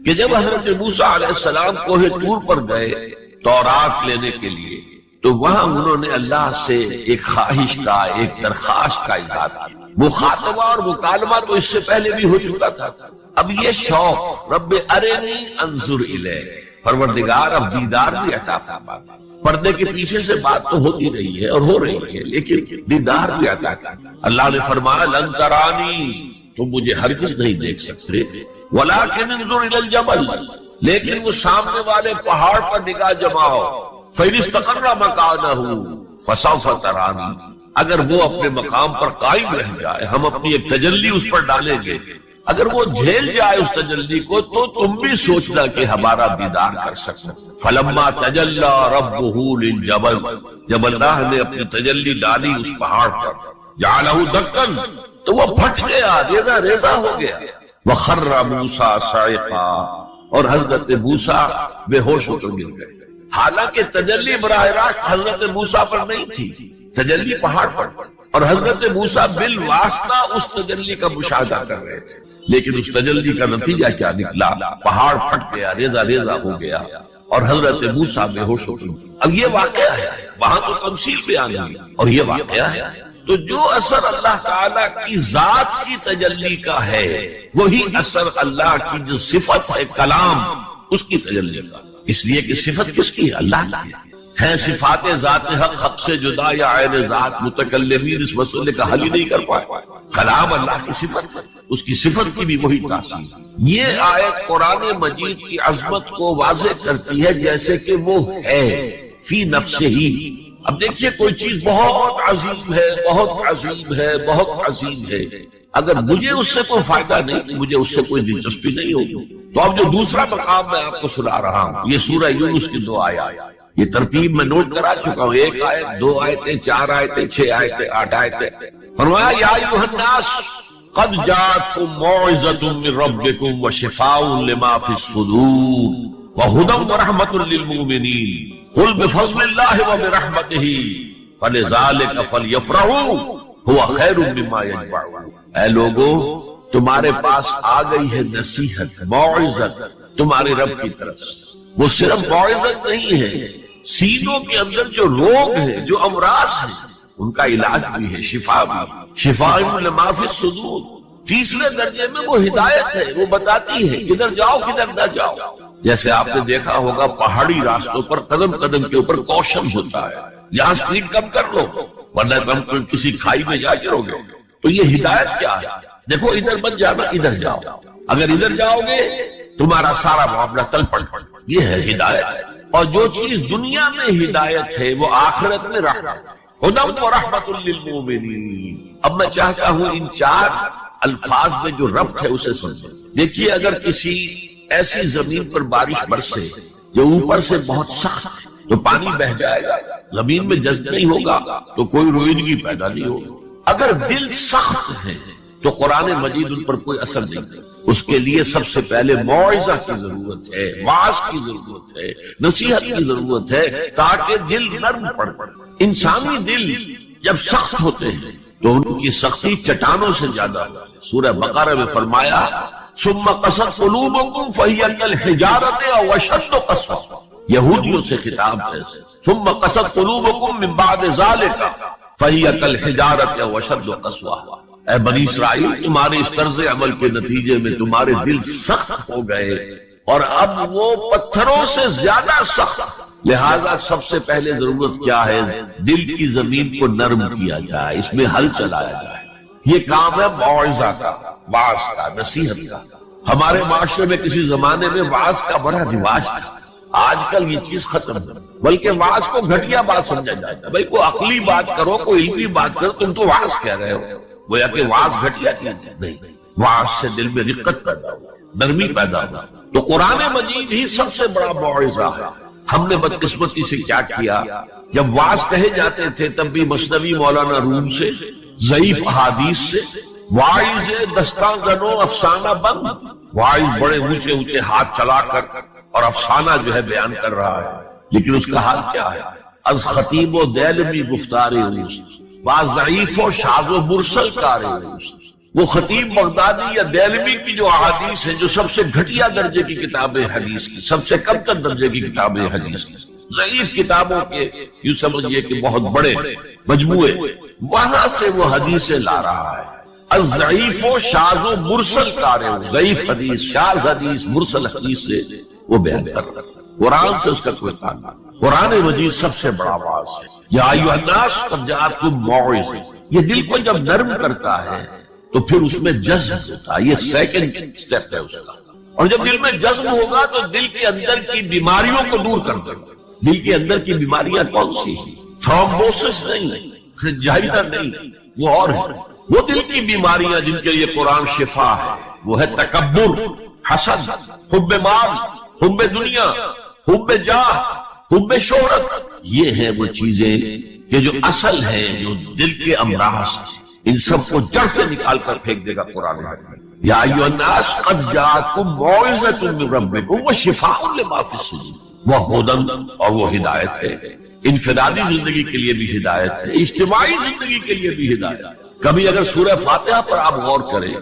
کہ جب حضرت موسیٰ علیہ السلام کوہ طور پر گئے تورات لینے کے لیے، تو وہاں انہوں نے اللہ سے ایک خواہش کا، ایک درخواست کا اظہار کیا. مخاطبہ اور مکالمہ تو اس سے پہلے بھی ہو چکا تھا. اب یہ شوق، رب ارنی انظر الیک، پروردگار اب دیدار بھی عطا فرما. پردے کے پیچھے سے بات تو ہوتی رہی ہے اور ہو رہی ہے، لیکن دیدار بھی عطا کرنا. اللہ نے فرمایا لن ترانی، تم مجھے ہرگز نہیں دیکھ سکتے، ولکن انظر الی الجبل، لیکن وہ سامنے والے پہاڑ پر نگاہ جماؤ. فَإِنِ اسْتَقَرَّ مَكَانَهُ فَسَوْفَ تَرَانِي، اگر وہ اپنے مقام پر قائم رہ جائے، ہم اپنی ایک تجلی اس پر ڈالیں گے، اگر وہ جھیل جائے اس تجلی کو تو تم بھی سوچنا کہ ہمارا دیدار کر سکتے. فَلَمَّا تَجَلَّى رَبُّهُ لِلْجَبَلِ، جب اللہ نے اپنی تجلی ڈالی اس پہاڑ پر، جَعَلَهُ دَكًّا، تو وہ پھٹ گیا، ریزہ ریزہ ہو گیا. وَخَرَّ مُوسَىٰ صَعِقًا، اور حضرت موسیٰ بے ہوش ہو کر گر گئے. حالانکہ تجلی براہ راست حضرت موسیٰ پر نہیں تھی، تجلی پہاڑ پر، اور حضرت موسیٰ بالواسطہ اس تجلی کا مشاہدہ کر رہے تھے. لیکن اس تجلی کا نتیجہ کیا نکلا؟ پہاڑ پھٹ گیا، ریزہ ریزہ ہو گیا، اور حضرت موسیٰ بے ہوش ہو گئے. اب یہ واقعہ ہے، وہاں تو تمثیل بیان ہوئی، اور یہ واقعہ ہے. تو جو اثر اللہ تعالیٰ کی ذات کی تجلی کا ہے، وہی اثر اللہ کی جو صفت ہے کلام، اس کی تجلی کا. اس لیے کہ صفت کس کی ہے؟ اللہ کی ہے. صفات ذات حق، حق سے جدا یا عین ذات، متکلمین اس مسئلے کا حل ہی نہیں کر پائے. کلام اللہ کی صفت ہے، اس کی صفت کی بھی وہی تاثیر. یہ آیت قرآن مجید کی عظمت کو واضح کرتی ہے جیسے کہ وہ ہے فی نفسہ ہی. اب دیکھیے کوئی چیز بہت عظیم ہے، بہت عظیم ہے، بہت عظیم ہے، اگر مجھے اس سے کوئی فائدہ نہیں، مجھے اس سے کوئی دلچسپی نہیں ہوگی. تو اب جو دوسرا مقام میں آپ کو سنا رہا ہوں، یہ سورہ یونس کی 2 آیات، یہ ترتیب میں نوٹ کرا چکا ہوں. 1 آیت، 2 آیتیں، 4 آیتیں، 6 آیتیں، 8 آیتیں. فرمایا یا ایھا الناس قد جاءتکم موعظۃ من ربکم وشفاء لما فی الصدور وہدی ورحمۃ للمؤمنین قل بفضل اللہ وبرحمتہ فلذلک فلیفرحوا هو خیر مما یجمعون. اے لوگو، تمہارے پاس آ گئی ہے نصیحت، موعظت تمہارے رب کی طرف سے. وہ صرف موعظت نہیں ہے، سینوں کے اندر جو روگ ہیں، جو امراض ہیں، ان کا علاج بھی ہے، شفا بھی. شفاء لما فی الصدور. تیسرے درجے میں وہ ہدایت ہے، وہ بتاتی ہے کدھر جاؤ کدھر نہ جاؤ. جیسے آپ نے دیکھا ہوگا پہاڑی راستوں پر قدم قدم کے اوپر کوشن ہوتا ہے، یہاں سپیڈ کم کر لو ورنہ تم کسی کھائی میں جا گرو گے. تو یہ ہدایت کیا ہے؟ دیکھو ادھر مت جانا، ادھر جاؤ، اگر ادھر جاؤ گے تمہارا سارا معاملہ تل پٹ. یہ ہے ہدایت. اور جو چیز دنیا میں ہدایت ہے وہ آخرت میں رحمت ہے. ہدی ورحمۃ للمؤمنین. اب میں چاہتا ہوں ان 4 الفاظ میں جو ربط ہے اسے سمجھیں. دیکھیے اگر کسی ایسی زمین پر بارش برسے جو اوپر سے بہت سخت ہے تو پانی بہہ جائے گا، زمین میں جذب نہیں ہوگا تو کوئی روئیدگی پیدا نہیں ہوگی. اگر دل سخت ہے تو قرآن مجید ان پر کوئی اثر نہیں کرتا. اس کے لیے سب سے پہلے موعظہ کی ضرورت ہے، واعظ کی ضرورت ہے، نصیحت کی ضرورت ہے، تاکہ دل نرم پڑے. انسانی دل جب سخت ہوتے ہیں تو ان کی سختی چٹانوں سے زیادہ ہے. سورہ بقرہ میں فرمایا ثم قست قلوبکم فہی کالحجارۃ او اشد قسوہ. یہودیوں سے خطاب ہے. ثم قست قلوبکم من بعد ذلک فہی کالحجارۃ او اشد قسوہ. اے بنی اسرائیل، تمہارے اس طرز عمل کے نتیجے میں تمہارے دل سخت ہو گئے اور اب وہ پتھروں سے زیادہ سخت. لہذا سب سے پہلے ضرورت کیا ہے؟ دل کی زمین کو نرم کیا جائے، اس میں ہل چلایا جائے. یہ کام ہے موعظہ کا، واعظ کا، نصیحت کا. ہمارے معاشرے میں کسی زمانے میں واعظ کا بڑا رواج تھا. آج کل یہ چیز ختم ہے، بلکہ واعظ کو گھٹیا بات سمجھا جاتا ہے. بھائی کوئی عقلی بات کرو، کوئی علمی بات کرو، تم تو واعظ کہہ رہے ہو. گویا کہ واعظ گھٹیا چیز ہے. نہیں، واعظ سے دل میں رقت پیدا ہو، نرمی پیدا ہو. تو قرآن مجید ہی سب سے بڑا موعظہ ہے. ہم نے بدقسمتی سے کیا کیا، جب واعظ کہے جاتے تھے تب بھی مثنوی مولانا روم سے، ضعیف احادیث سے، واعظ دستان زنو افسانہ بند. واعظ بڑے اونچے اونچے ہاتھ چلا کر اور افسانہ جو ہے بیان کر رہا ہے، لیکن اس کا حال کیا ہے؟ از خطیب و دیلمی گفتار اوس، بعض ضعیف و شاذ و مرسل کار اوس. وہ خطیب بغدادی یا دیلمی کی جو احادیث ہیں، جو سب سے گھٹیا درجے کی کتابیں حدیث کی، سب سے کم تر درجے کی کتابیں حدیث کی، ضعیف کتابوں کے یوں سمجھئے کہ بہت بڑے مجموعے، وہاں سے وہ حدیثیں لا رہا ہے. الضعیف و شاذ و مرسل کار، ضعیف حدیث، شاذ حدیث، مرسل حدیث سے وہ بیان کر رہا ہے. قرآن سے اس کا کوئی تعلق. قرآن مجید سب سے بڑا واعظ ہے. یا ایھا الناس قد جاءتکم موعظہ. یہ دل کو جب نرم کرتا ہے تو پھر اس میں جذب ہوتا ہے. یہ سیکنڈ سٹیپ ہے اس کا. اور جب دل میں جذب ہوگا تو دل کے اندر کی بیماریوں کو دور کر دے گا. دل کے اندر کی بیماریاں کون سی ہیں؟ تھرومبوسس نہیں، خنجائدہ نہیں، وہ اور ہے. وہ دل کی بیماریاں جن کے لیے قرآن شفا ہے، وہ ہے تکبر، حسد، حب مال، حب دنیا، حب جاہ، حب شہرت. یہ ہیں وہ چیزیں کہ جو اصل ہیں، جو دل کے امراض، ان سب کو جڑ سے نکال کر پھینک دے گا قرآن. یا ایھا الناس قد جاءتکم موعظۃ من ربکم وشفاء لما فی الصدور. وہ ہدی اور وہ ہدایت ہے. انفرادی زندگی کے لیے بھی ہدایت ہے، اجتماعی زندگی کے لیے بھی ہدایت ہے. کبھی اگر سورہ فاتحہ پر آپ غور کریں،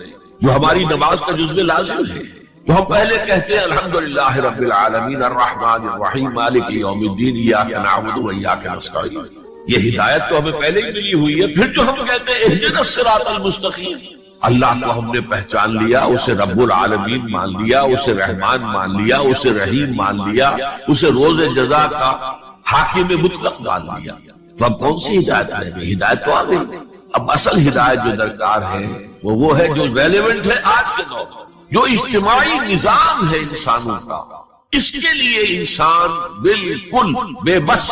جو ہماری نماز کا جزو لازم ہے، تو ہم پہلے کہتے ہیں الحمدللہ رب العالمین الرحمن الرحیم مالک یوم الدین ایاک نعبد و ایاک نستعین. یہ ہدایت تو ہمیں پہلے ہی ملی ہوئی ہے. پھر جو ہم کہتے ہیں اہدنا الصراط المستقیم، اللہ کو ہم نے پہچان لیا، اسے رب العالمین مان لیا، اسے رحمان مان لیا، اسے رحیم مان لیا، اسے روز جزا کا حاکم مطلق مان لیا. تو اب کون سی ہدایت رہ گئی؟ ہدایت تو آ گئی. اب اصل ہدایت جو درکار ہے وہ ہے جو ریلیونٹ ہے آج کے دور میں، جو اجتماعی نظام ہے انسانوں کا. اس کے لیے انسان بالکل بے بس،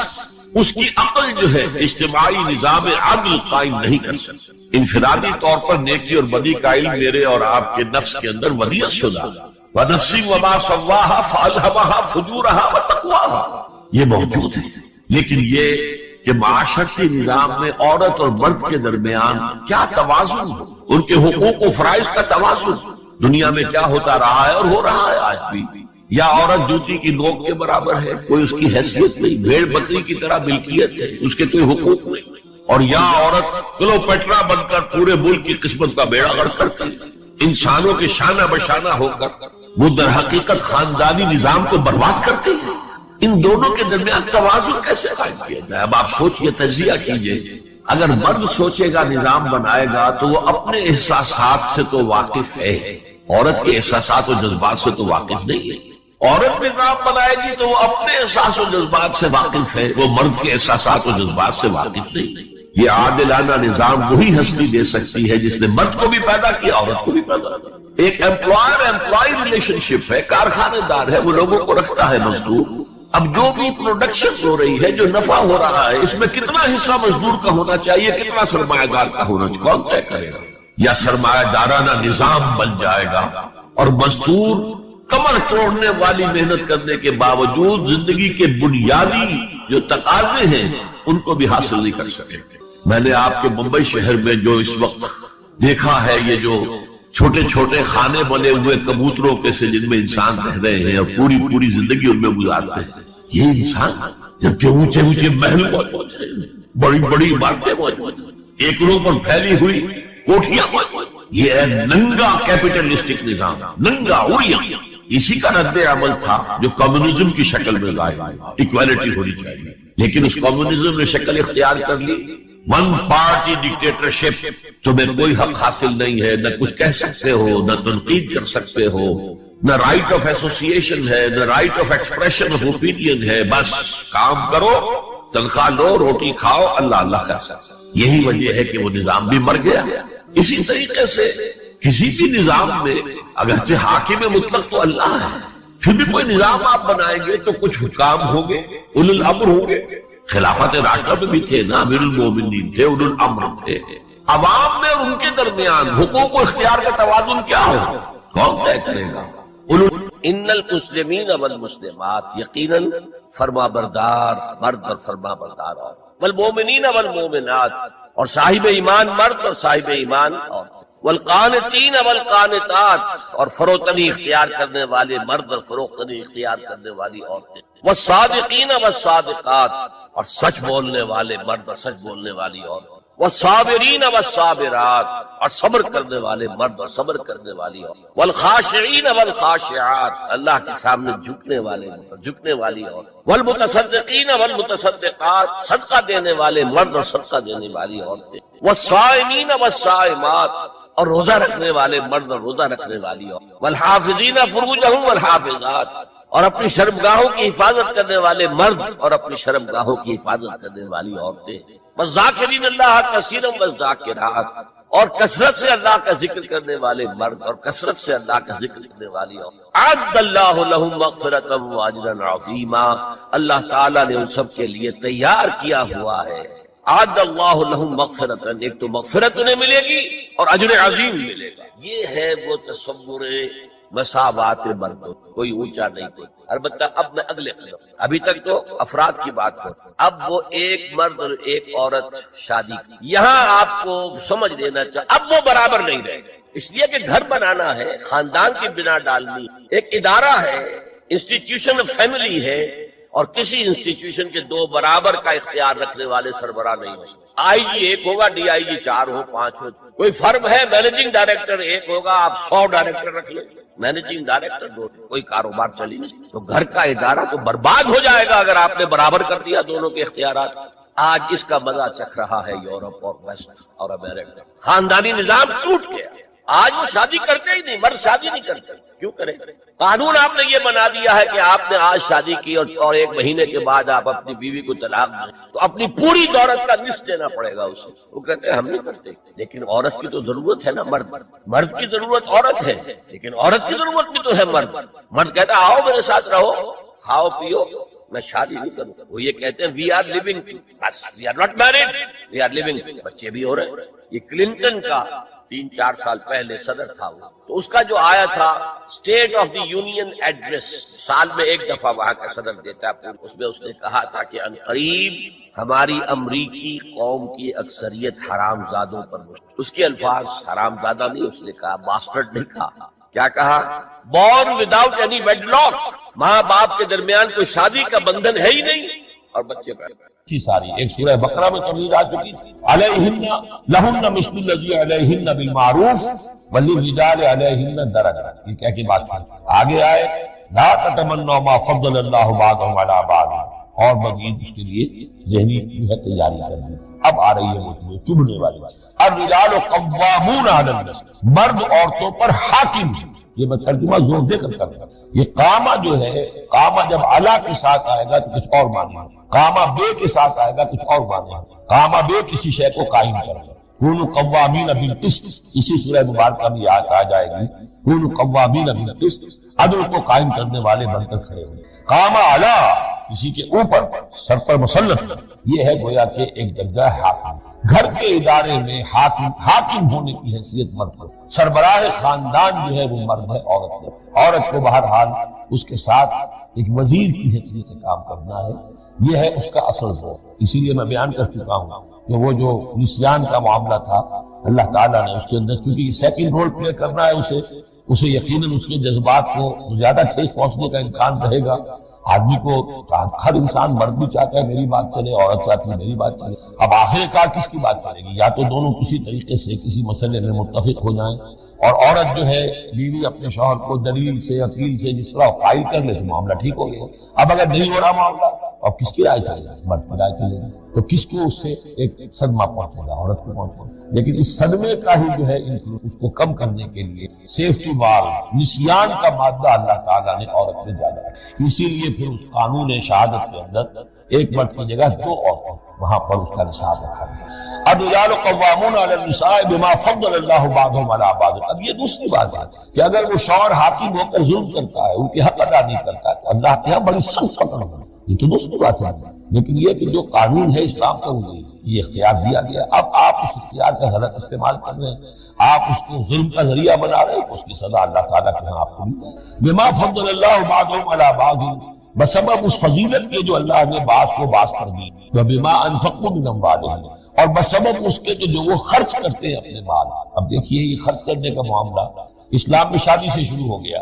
اس کی عقل جو ہے اجتماعی نظام عدل قائم نہیں کر سکتا. انفرادی طور پر نیکی اور بدی کا علم میرے اور آپ کے نفس کے اندر ودیعت شدہ، وَنَفْسٍ وَمَا سَوَّاهَا فَأَلْهَمَهَا فُجُورَهَا وَتَقْوَاهَا، یہ موجود ہے. لیکن یہ کہ معاشرتی نظام میں عورت اور مرد کے درمیان کیا توازن ہو، ان کے حقوق و فرائض کا توازن دنیا میں کیا ہوتا رہا ہے اور ہو رہا ہے آج بھی. یا عورت جوتی کی نوک کے برابر ہے، کوئی اس کی حیثیت نہیں، بھیڑ بکری کی طرح ملکیت ہے، اس کے کوئی حقوق نہیں. اور یا عورت کلوپیٹرا بن کر پورے ملک کی قسمت کا بیڑا غرق کرتی ہے، انسانوں کے شانہ بشانہ ہو کر وہ در حقیقت خاندانی نظام کو برباد کرتے ہیں. ان دونوں کے درمیان توازن کیسے قائم کیا جائے؟ اب آپ سوچئے، تجزیہ کیجئے. اگر مرد سوچے گا، نظام بنائے گا، تو وہ اپنے احساسات سے تو واقف ہے، عورت کے احساسات و جذبات سے تو واقف نہیں ہے. عورت نظام بنائے گی تو وہ اپنے احساس و جذبات سے واقف ہے، وہ مرد کے احساسات و جذبات سے واقف نہیں. یہ عادلانہ نظام وہی ہستی دے سکتی ہے جس نے مرد کو بھی پیدا کیا، عورت کو بھی پیدا کیا. ایک ایمپلائر ایمپلائی ریلیشن شپ ہے، کارخانے دار ہے، وہ لوگوں کو رکھتا ہے مزدور. اب جو بھی پروڈکشن ہو رہی ہے، جو نفع ہو رہا ہے، اس میں کتنا حصہ مزدور کا ہونا چاہیے، کتنا سرمایہ دار کا ہونا چاہیے، کون طے کرے گا؟ یا سرمایہ دارانہ نظام بن جائے گا اور مزدور کمر توڑنے والی محنت کرنے کے باوجود زندگی کے بنیادی جو تقاضے ہیں ان کو بھی حاصل نہیں کر سکے. میں نے آپ کے ممبئی شہر میں جو اس وقت دیکھا ہے، یہ جو چھوٹے چھوٹے خانے بنے ہوئے کبوتروں کے سے جن میں انسان رہ رہے ہیں اور پوری زندگی ان میں گزارتے ہیں، یہ انسان جبکہ اونچے اونچے محل موجود ہیں، بڑی بڑی عمارتیں موجود ہیں، ایکڑوں پر پھیلی ہوئی کوٹھیاں موجود، یہ ہے ننگا کیپٹلسٹک نظام، ننگا اڑیا۔ اسی کا رد عمل تھا جو کمیونزم کی شکل میں ظاہر ہوا، ایکویلٹی ہونی چاہیے، لیکن اس کمیونزم نے شکل اختیار کر لی، ون پارٹی ڈکٹیٹرشپ، تمہیں کوئی حق حاصل نہیں ہے، نہ کچھ کہہ سکتے ہو، نہ تنقید کر سکتے ہو، نہ رائٹ آف ایسوسیشن ہے، نہ right of expression of opinion ہے، بس کام کرو، تنخواہ لو، روٹی کھاؤ، اللہ اللہ خیر۔ یہی وجہ ہے کہ وہ نظام بھی مر گیا۔ اسی طریقے سے کسی بھی نظام میں اگرچہ حاکم مطلق تو اللہ ہے، پھر بھی کوئی نظام آپ بنائیں گے تو کچھ حکام ہوں گے، اولو الامر ہوں گے۔ خلافت راشدہ میں بھی تھے نا، امیر المومنین تھے، اولو الامر تھے۔ عوام میں اور ان کے درمیان حقوق و اختیار کا توازن کیا ہو، کون طے کرے گا؟ ان المسلمین والمسلمات، یقیناً فرما بردار مرد اور فرما بردار عورت، والمومنین والمومنات، اور صاحب ایمان مرد اور صاحب ایمان عورت، والقانتین والقانتات، اور فروتنی اختیار کرنے والے مرد اور فروتنی اختیار کرنے والی عورتیں، والصادقین والصادقات، اور سچ بولنے والے مرد اور سچ بولنے والی عورتیں، والصابرین والصابرات، اور صبر کرنے والے مرد اور صبر کرنے والی عورتیں، والخاشعین والخاشعات، اللہ کے سامنے جھکنے والے جھکنے والی عورتیں، والمتصدقین والمتصدقات، صدقہ دینے والے مرد اور صدقہ دینے والی عورتیں، والصائمین والصائمات، اور روزہ رکھنے والے مرد اور روزہ رکھنے والی عورتیں، والحافظین فروجہم والحافظات، اور اپنی شرمگاہوں کی حفاظت کرنے والے مرد اور اپنی شرمگاہوں کی حفاظت کرنے والی عورتیں، والذاکرین اللہ کثیرا والذاکرات، اور کثرت سے اللہ کا ذکر کرنے والے مرد اور کثرت سے اللہ کا ذکر کرنے والی عورتیں۔ اعد اللہ لہم مغفرۃ واجرا عظیما، اللہ تعالیٰ نے ان سب کے لیے تیار کیا ہوا ہے۔ اعد اللہ لہم مغفرۃ، ایک تو مغفرت انہیں ملے گی اور اجر عظیم ملے گا۔ یہ ہے وہ تصور مساوات مرد، کوئی اونچا نہیں کوئی۔ البتہ اب میں اگلے قدم، ابھی تک تو افراد کی بات ہو، اب وہ ایک مرد اور ایک عورت شادی کی، یہاں آپ کو سمجھ لینا چاہیے اب وہ برابر نہیں رہے، اس لیے کہ گھر بنانا ہے، خاندان کی بنا ڈالنی، ایک ادارہ ہے، انسٹیٹیوشن آف فیملی ہے، اور کسی انسٹیٹیوشن کے دو برابر کا اختیار رکھنے والے سربراہ نہیں ہوں۔ آئی جی ایک ہوگا، ڈی آئی جی 4 ہو 5 ہو، کوئی فرم ہے مینیجنگ ڈائریکٹر ایک ہوگا، آپ 100 ڈائریکٹر رکھ لیں، مینیجنگ ڈائریکٹر 2، کوئی کاروبار چلی نہیں، تو گھر کا ادارہ تو برباد ہو جائے گا اگر آپ نے برابر کر دیا دونوں کے اختیارات۔ آج اس کا مزہ چکھ رہا ہے یورپ اور ویسٹ اور امریکہ، خاندانی نظام ٹوٹ گیا، آج وہ شادی کرتے ہی نہیں، مرد شادی نہیں کرتے، کیوں کریں؟ قانون آپ نے یہ بنا دیا ہے کہ آپ نے آج شادی کی اور 1 مہینے کے بعد آپ اپنی بیوی کو طلاق دیں تو اپنی پوری دولت کا نصف دینا پڑے گا اسے۔ وہ کہتے ہیں ہم نہیں کرتے، لیکن عورت کی تو ضرورت ہے نا، مرد کی ضرورت عورت ہے، لیکن عورت کی ضرورت بھی تو ہے مرد۔ مرد کہتا ہے آؤ میرے ساتھ رہو، کھاؤ پیو، میں شادی نہیں کروں۔ وہ یہ کہتے ہیں وی آر لیونگ، بس we are not married, we are living, بچے بھی ہو رہے ہیں۔ یہ کلنٹن کا 3-4 سال پہلے صدر تھا وہ، تو اس کا جو آیا تھا state of the union address, سال میں 1 دفعہ وہاں کا صدر دیتا ہے، اس میں اس نے کہا تھا کہ عنقریب ہماری امریکی قوم کی اکثریت حرام زادوں پر مشتمل، اس کے الفاظ حرام زادہ نہیں، اس نے کہا باسٹرڈ نہیں کہا، کیا کہا؟ Born without any wedlock, ماں باپ کے درمیان کوئی شادی کا بندھن ہے ہی نہیں، اور بچے پیدا ساری ایک سورہ بقرہ میں تمہید آ چکی تھی، علیہن لہن مثل الذی علیہن بالمعروف وللرجال علیہن درجہ، یہ کیا کی بات تھی؟ آگے آئے لا تتمنوا ما فضل اللہ بعضهم علی بعض، اور مزید اس کے لیے ذہنی جو ہے تیاری کرنی۔ اب آ رہی ہے وہ چبھنے والی بات، الرجال قوامون علی النساء، مرد عورتوں پر حاکم، یہ میں ترجمہ زور دے کر کرتا ہوں۔ یہ قامہ جو ہے، قامہ جب علا کے ساتھ آئے گا تو کچھ اور معنی ہے، قامہ بے کے ساتھ آئے گا کچھ اور معنی ہے، قامہ بے کسی شے کو قائم کرنا، کونوا قوامین بالقسط، اسی سورہ مبارکہ میں یاد آ جائے گی، کونوا قوامین بالقسط، عدل کو قائم کرنے والے بن کر کھڑے ہوئے۔ قامہ علا کسی کے اوپر سر پر مسلط، یہ ہے گویا کہ ایک درجہ حاکم۔ گھر کے ادارے میں حاکم ہونے کی حیثیت مرد کو، سربراہ خاندان جو ہے وہ مرد ہے، عورت ہے۔ عورت کو بہرحال اس کے ساتھ ایک وزیر کی حیثیت سے کام کرنا ہے، یہ ہے اس کا اصل ذوق۔ اسی لیے میں بیان کر چکا ہوں کہ وہ جو نسیان کا معاملہ تھا، اللہ تعالیٰ نے اس کے اندر چونکہ سیکنڈ رول پلے کرنا ہے اسے یقیناً اس کے جذبات کو زیادہ ٹھیس پہنچنے کا امکان رہے گا۔ آدمی کو ہر انسان، مرد بھی چاہتا ہے میری بات چلے، عورت چاہتی ہے میری بات چلے، اب آخر کار کس کی بات چلے گی؟ یا تو دونوں کسی طریقے سے کسی مسئلے میں متفق ہو جائیں، اور عورت جو ہے بیوی اپنے شوہر کو دلیل سے عقیل سے جس طرح قائل کر لے تو معاملہ ٹھیک ہو گیا۔ اب اگر نہیں ہو رہا معاملہ، اب کس کی رائے چلے گی؟ مرد کی رائے چلے گی، تو کس کو اس سے ایک صدمہ پہنچے گا؟ عورت کو پہنچے گا۔ لیکن اس صدمے کا ہی جو ہے اس کو کم کرنے کے لیے سیفٹی وال، نسیان کا مادہ اللہ تعالیٰ نے عورت میں ڈالا ہے۔ اسی لیے پھر اس قانون شہادت کے اندر ایک مرد کی جگہ 2 عورتیں، وہاں پر اس کا نصاب رکھا گیا۔ الرجال قوامون علی النساء بما فضل اللہ بعضهم علی بعض۔ اب یہ دوسری بات ہے کہ اگر وہ شوہر حاکم ہو کر ظلم کرتا ہے، ان کے حق ادا نہیں کرتا ہے، تو اللہ کے یہاں بڑی سخت پکڑ ہوگی، یہ تو دوسری بات ہے۔ لیکن یہ کہ جو قانون ہے اسلام کا، وہ یہ اختیار دیا گیا، اب آپ اس اختیار کا غلط استعمال کر رہے ہیں، آپ اس کو ظلم کا ذریعہ بنا رہے ہیں، تو اس کی سزا اللہ تعالیٰ کے ہاں آپ کو ملے گی۔ بما فضل اللہ بعضهم علی بعض، بسبب اس فضیلت کے جو اللہ نے بعض کو بعض پر دی، وبما انفقوا من اموالهم، اور بسبب اس کے جو وہ خرچ کرتے ہیں اپنے مال۔ اب دیکھیے یہ خرچ کرنے کا معاملہ اسلام میں شادی سے شروع ہو گیا۔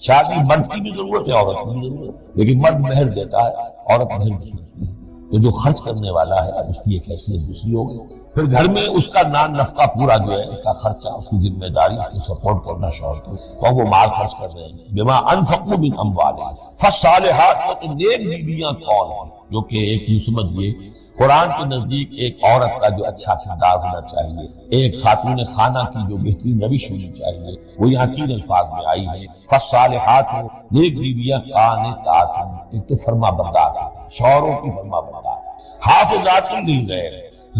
شادی مرد کی بھی ضرورت ہے، عورت کی بھی ضرورت ہے، لیکن مرد مہر دیتا ہے، عورت مہر نہیں دیتی ہے، تو جو خرچ کرنے والا ہے اب اس کی ایک حیثیت دوسری ہو گئی۔ پھر گھر میں اس کا نان نفقہ پورا جو ہے، اس کا خرچہ، اس کی ذمہ داری، اس کو سپورٹ کرنا شوہر کو، تو وہ مال خرچ کر رہے ہیں۔ بما انفقوا من اموالهم، فالصالحات، تو نیک بیویاں کون ہیں؟ جو کہ ایک یوں سمجھیے قرآن کے نزدیک ایک عورت کا جو اچھا کردار ہونا چاہیے، ایک خاتون خانہ کی جو بہترین روش ہونی چاہیے، وہ یہاں 3 الفاظ میں آئی ہے۔ فالصالحات، نیک بیویاں قانتات، ایک تو فرما بردار، شوہروں کی فرما بردار، حافظات للغیب،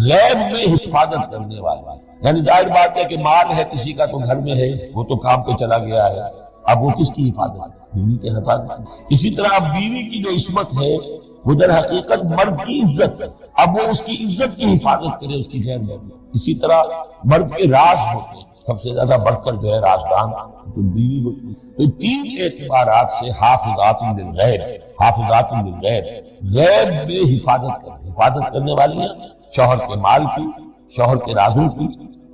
غیب میں حفاظت کرنے والی، یعنی ظاہر بات ہے کہ مال ہے کسی کا تو گھر میں ہے، وہ تو کام پہ چلا گیا ہے، اب وہ کس کی حفاظت ہے؟ بیوی کی حفاظت۔ اسی طرح بیوی کی جو عصمت ہے وہ در حقیقت مرد کی عزت ہے، اب وہ اس کی عزت کی حفاظت کرے، اس کی خیر میں۔ اسی طرح مرد کے راز ہوتے ہیں، سب سے زیادہ بڑھ کر جو ہے رازدان تو بیوی ہوتی ہے۔ تو 3 اعتبارات سے حافظات للغیب، حافظات للغیب، غیب میں حفاظت کرنے والی ہیں، شوہر کے مال کی، شوہر کے رازوں کی،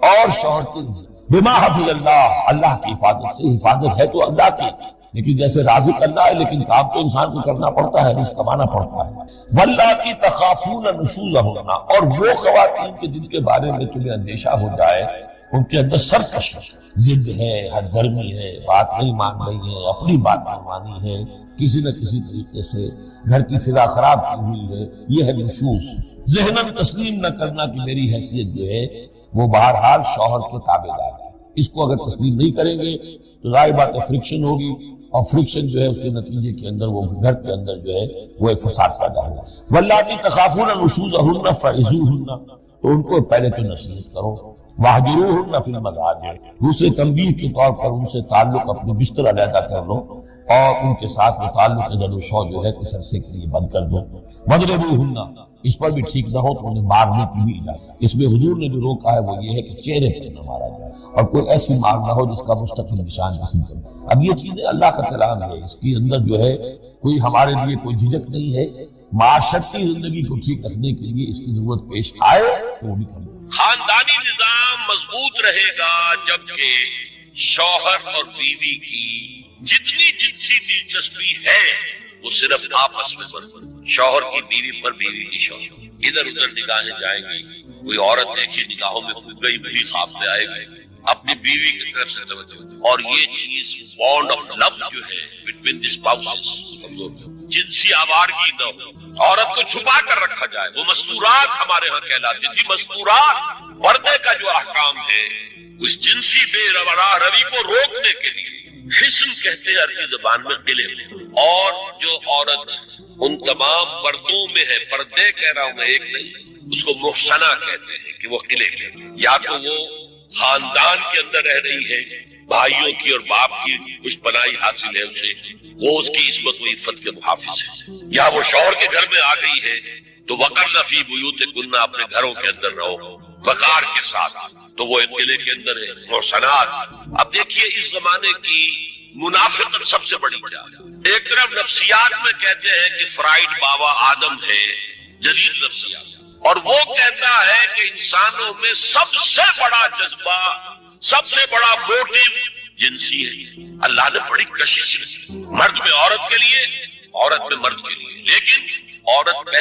اور شوہر کی عزت۔ بما حفظ اللہ، اللہ کی حفاظت سے، حفاظت ہے تو اللہ کی، لیکن جیسے رازق اللہ ہے، لیکن کام تو انسان کو کرنا پڑتا ہے، رزق کمانا پڑتا ہے۔ واللاتی تخافون نشوزہن، اور وہ خواتین کے جن کے بارے میں تمہیں اندیشہ ہو جائے، ان کے اندر سرکش ہے، ضد ہے، ہر دھرمی ہے، بات نہیں مان رہی ہے، اپنی بات نہیں مانی ہے، کسی نہ کسی طریقے سے گھر کی فضا خراب کی ہوئی ہے، یہ ہے نشوز۔ ذہناً تسلیم نہ کرنا کہ میری حیثیت جو ہے وہ بہرحال شوہر کے تابع دار ہے، اس کو اگر تسلیم نہیں کریں گے تو ظاہر بات ہے فرکشن ہوگی، اور فرکشن جو ہے اس کے نتیجے کے اندر وہ گھر کے اندر جو ہے وہ ایک فساد پیدا ہوگا۔ واللاتی تخافون نشوزہن فعظوہن، تو ان کو پہلے تو نصیحت کرو، واہجروہن فی المضاجع، دوسرے تنبیہ کے طور پر ان سے تعلق اپنے بستر علیحدہ کر لو، اور ان کے ساتھ وہ تعلق ادر و شو جو ہے کچھ عرصے کے لیے بند کر دو۔ وضربوہن، اس پر بھی ٹھیک نہ ہو تو انہیں مارنے کی بھی اجازت۔ اس میں حضور نے جو روکا ہے وہ یہ ہے کہ چہرے پہ نہ مارا جائے، اور کوئی ایسی مار نہ ہو جس کا مستقل نشان جسم پر۔ اب یہ چیزیں اللہ کا کلام ہے، اس کے اندر جو ہے کوئی ہمارے لیے کوئی جھجک نہیں ہے۔ معاشرتی زندگی کو ٹھیک رکھنے کے لیے اس کی ضرورت پیش آئے تو وہ بھی کریں۔ خاندانی نظام مضبوط رہے گا جبکہ شوہر اور بیوی کی جتنی جنسی دلچسپی ہے وہ صرف آپس میں بڑھے، شوہر کی بیوی پر، بیوی کی شوہر، ادھر ادھر نگاہیں جائیں گی، کوئی عورت دیکھی نگاہوں میں کھو گئی، وہی خواب میں آئے گی، اپنی بیوی کی طرف سے توجہ، اور یہ چیز بانڈ آف لو جو ہے بٹوین دی اسپاؤسز کمزور، جنسی آوارگی نہ ہو، عورت کو چھپا کر رکھا جائے، وہ مستورات ہمارے ہاں کہلاتی تھی، مستورات، پردے کا جو احکام ہے اس جنسی بے روی کو روکنے کے لیے حسن کہتے ہیں عربی زبان میں قلعے، اور جو عورت ان تمام پردوں میں ہے، پردے کہہ رہا ہوں میں ایک نہیں، اس کو محسنہ کہتے ہیں کہ وہ قلعے، یا تو وہ خاندان کے اندر رہ رہی ہے بھائیوں کی اور باپ کی کچھ پناہی حاصل ہے اسے، وہ اس کی عصمت و عفت کے محافظ ہے۔ یا وہ شوہر کے گھر میں آ گئی ہے تو وقرن فی بیوتکن، اپنے گھروں کے اندر رہو وقار کے ساتھ، تو وہ ایک قلعے کے اندر ہے۔ محسنات، اب دیکھیے اس زمانے کی منافقت سب سے بڑی کیا ہے۔ ایک طرف نفسیات میں کہتے ہیں کہ فرائڈ بابا آدم ہے، جدید نفسیات، اور وہ کہتا ہے کہ انسانوں میں سب سے بڑا جذبہ، سب سے بڑا موٹیو جنسی ہے۔ اللہ نے بڑی کشش کی، مرد میں عورت کے لیے، عورت میں مرد کے لیے، لیکن عورت